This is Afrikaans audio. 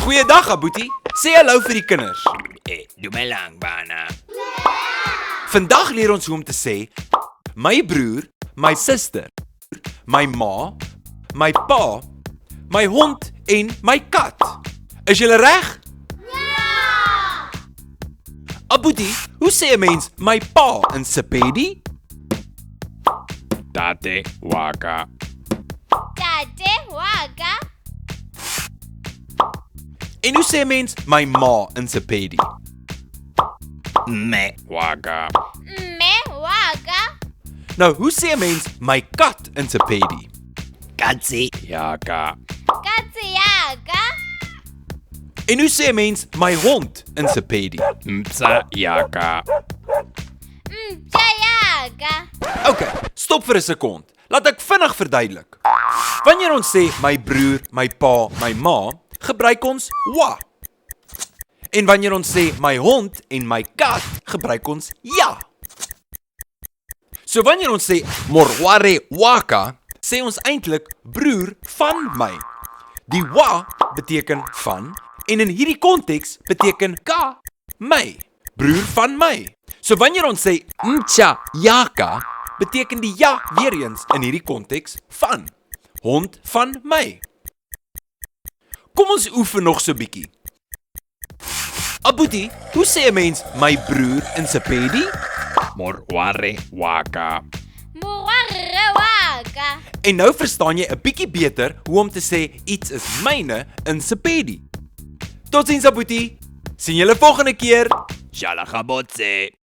Goeiedag, Abuti. Sê hallo vir die kinders. Doe my lang, bana. Vandag leer ons hoe om te sê my broer, my suster, my ma, my pa, my hond en my kat. Is julle reg? Ja! Abuti, hoe sê 'n mens my pa in Sepedi? Tate waka. Tate waka. En hoe sê 'n mens my ma in Sepedi? Me waka. Me waka. Nou, hoe sê 'n mens my kat in Sepedi? Katsi yaka. Katsiaka. En hoe sê 'n mens my hond in Sepedi? Mpsa yaka. Mjayaka. OK, stop vir 'n sekond. Laat ek vinnig verduidelik. Wanneer ons sê my broer, my pa, my ma, gebruik ons wa. En wanneer ons sê my hond en my kat, gebruik ons ja. So wanneer ons sê morware waka, sê ons eintlik broer van my. Die wa beteken van en in hierdie konteks beteken ka my, broer van my. So wanneer ons sê mcha yaka, beteken die ja weer eens in hierdie konteks van hond van my. Kom ons oefen nog so bietjie. Abuti, hoe sê 'n mens my broer in Sepedi? Morware waka. Muwarre waka. En nou verstaan jy 'n bietjie beter hoe om te sê iets is myne in Sepedi. Totsiens Abuti. Sien julle volgende keer. Shalagabotse.